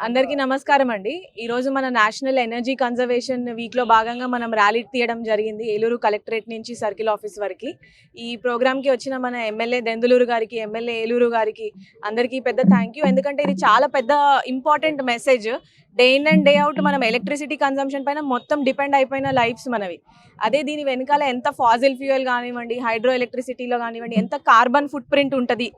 అందరికీ నమస్కారం అండి. ఈరోజు మన నేషనల్ ఎనర్జీ కన్జర్వేషన్ వీక్లో భాగంగా మనం ర్యాలీ తీయడం జరిగింది ఏలూరు కలెక్టరేట్ నుంచి సర్కిల్ ఆఫీస్ వరకు. ఈ ప్రోగ్రామ్కి వచ్చిన మన ఎమ్మెల్యే దెందులూరు గారికి, ఎమ్మెల్యే ఏలూరు గారికి అందరికీ పెద్ద థ్యాంక్ యూ. ఎందుకంటే ఇది చాలా పెద్ద important message. Day in and day out మనం ఎలక్ట్రిసిటీ కన్జంప్షన్ పైన మొత్తం డిపెండ్ అయిపోయిన లైఫ్స్ మనవి. అదే దీని వెనకాల ఎంత ఫాజిల్ ఫ్యూయల్ కానివ్వండి, హైడ్రో ఎలక్ట్రిసిటీలో కానివ్వండి, ఎంత కార్బన్ ఫుట్ ప్రింట్ ఉంటుంది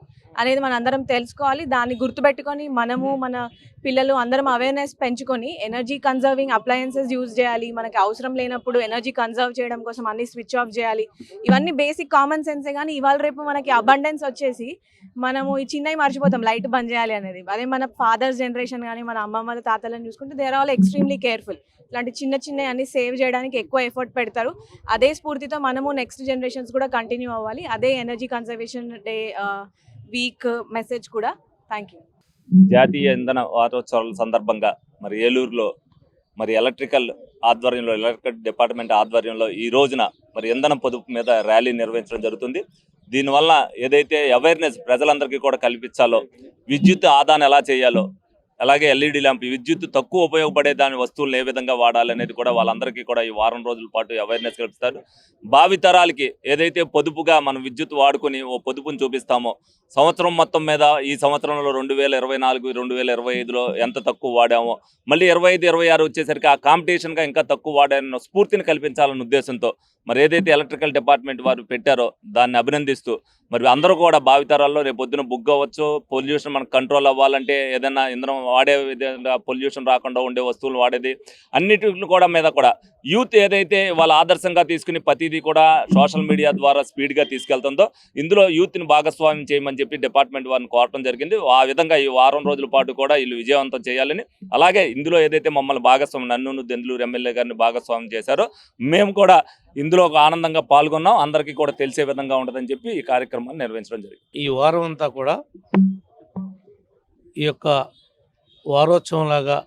అనేది మన అందరం తెలుసుకోవాలి. దాన్ని గుర్తుపెట్టుకొని మనము మన పిల్లలు అందరం అవేర్నెస్ పెంచుకొని ఎనర్జీ కన్జర్వింగ్ అప్లయన్సెస్ యూజ్ చేయాలి. మనకి అవసరం లేనప్పుడు ఎనర్జీ కన్జర్వ్ చేయడం కోసం అన్ని స్విచ్ ఆఫ్ చేయాలి. ఇవన్నీ బేసిక్ కామన్ సెన్సే. కానీ ఇవాళ రేపు మనకి అబండెన్స్ వచ్చేసి మనము ఈ చిన్నవి మర్చిపోతాం లైట్ బంద్ చేయాలి అనేది. అదే మన ఫాదర్స్ జనరేషన్ కానీ మన అమ్మమ్మల తాతలను చూసుకుంటే they are all extremely careful. ఇలాంటి చిన్న చిన్న అన్ని సేవ్ చేయడానికి ఎక్కువ ఎఫర్ట్ పెడతారు. అదే స్ఫూర్తితో మనము నెక్స్ట్ జనరేషన్స్ కూడా కంటిన్యూ అవ్వాలి. అదే energy conservation day week message కూడా. Thank you. జాతీయ ఇంధన వారోత్సవాల సందర్భంగా మరి ఏలూరులో మరి ఎలక్ట్రికల్ డిపార్ట్మెంట్ ఆధ్వర్యంలో ఈ రోజున మరి ఇంధన పొదుపు మీద ర్యాలీ నిర్వహించడం జరుగుతుంది. దీనివల్ల ఏదైతే అవేర్నెస్ ప్రజలందరికీ కూడా కల్పించాలో, విద్యుత్ ఆదాను ఎలా చేయాలో, అలాగే ఎల్ఈడి ల్యాంప్ విద్యుత్ తక్కువ ఉపయోగపడే దాని వస్తువులను ఏ విధంగా వాడాలనేది కూడా వాళ్ళందరికీ కూడా ఈ వారం రోజుల పాటు అవేర్నెస్ కల్పిస్తారు. భావితరాలకి ఏదైతే పొదుపుగా మనం విద్యుత్ వాడుకొని ఓ పొదుపుని చూపిస్తామో, సంవత్సరం మొత్తం మీద ఈ సంవత్సరంలో 2024, 2025లో ఎంత తక్కువ వాడామో, మళ్ళీ 25, 26 వచ్చేసరికి ఆ కాంపిటీషన్గా ఇంకా తక్కువ వాడాలన్న స్ఫూర్తిని కల్పించాలన్న ఉద్దేశంతో మరి ఏదైతే ఎలక్ట్రికల్ డిపార్ట్మెంట్ వారు పెట్టారో దాన్ని అభినందిస్తూ మరి అందరూ కూడా భావితరాల్లో రేపు పొద్దున బుక్ అవ్వచ్చు. పొల్యూషన్ మనకు కంట్రోల్ అవ్వాలంటే ఏదైనా ఇంధనం వాడే విధంగా పొల్యూషన్ రాకుండా ఉండే వస్తువులు వాడేది అన్నిటిని కూడా మీద కూడా యూత్ ఏదైతే వాళ్ళ ఆదర్శంగా తీసుకుని ప్రతిదీ కూడా సోషల్ మీడియా ద్వారా స్పీడ్గా తీసుకెళ్తుందో ఇందులో యూత్ని భాగస్వామ్యం చేయమని చెప్పి డిపార్ట్మెంట్ వారిని కోరటం జరిగింది. ఆ విధంగా ఈ వారం రోజుల పాటు కూడా వీళ్ళు విజయవంతం చేయాలని, అలాగే ఇందులో ఏదైతే మమ్మల్ని భాగస్వామ్యం నన్ను దెందులూరు ఎమ్మెల్యే గారిని భాగస్వామ్యం చేశారో మేము కూడా ఇందులో ఒక ఆనందంగా పాల్గొన్నాం. అందరికీ కూడా తెలిసే విధంగా ఉంటుందని చెప్పి ఈ కార్యక్రమాన్ని నిర్వహించడం జరిగింది. ఈ వారం అంతా కూడా ఈ యొక్క వారోత్సవం లాగా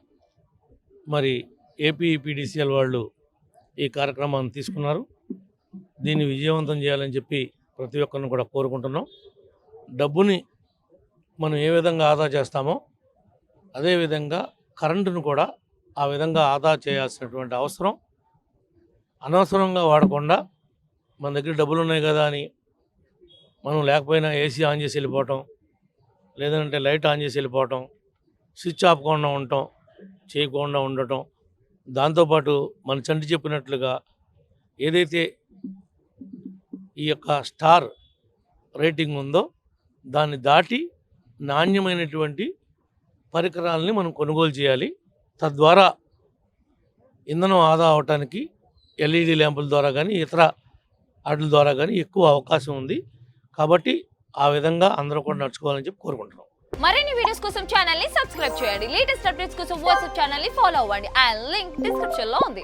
మరి ఏపీఈపీడీసీఎల్ వాళ్ళు ఈ కార్యక్రమాన్ని తీసుకున్నారు. దీన్ని విజయవంతం చేయాలని చెప్పి ప్రతి ఒక్కరిని కూడా కోరుకుంటున్నాం. డబ్బుని మనం ఏ విధంగా ఆదా చేస్తామో అదేవిధంగా కరెంటును కూడా ఆ విధంగా ఆదా చేయాల్సినటువంటి అవసరం. అనవసరంగా వాడకుండా మన దగ్గర డబ్బులు ఉన్నాయి కదా అని మనం లేకపోయినా ఏసీ ఆన్ చేసి వెళ్ళిపోవటం, లేదంటే లైట్ ఆన్ చేసి వెళ్ళిపోవటం, స్విచ్ ఆఫ్కుండా ఉండటం, చేయకుండా ఉండటం. దాంతోపాటు మన చంటి చెప్పినట్లుగా ఏదైతే ఈ యొక్క స్టార్ రేటింగ్ ఉందో దాన్ని దాటి నాణ్యమైనటువంటి పరికరాలని మనం కొనుగోలు చేయాలి. తద్వారా ఇంధనం ఆదా అవటానికి ఎల్ఈడి ల్యాంపుల ద్వారా కానీ ఇతర వాటి ద్వారా కానీ ఎక్కువ అవకాశం ఉంది. కాబట్టి ఆ విధంగా అందరూ కూడా నడుచుకోవాలని చెప్పి కోరుకుంటున్నాం. మరిన్ని వీడియోస్ కోసం ఛానల్ ని సబ్స్క్రైబ్ చేయండి. లేటెస్ట్ అప్డేట్స్ కోసం వాట్సాప్ ఛానల్ ని ఫాలో అవ్వండి. ఆ లింక్ డిస్క్రిప్షన్ లో ఉంది.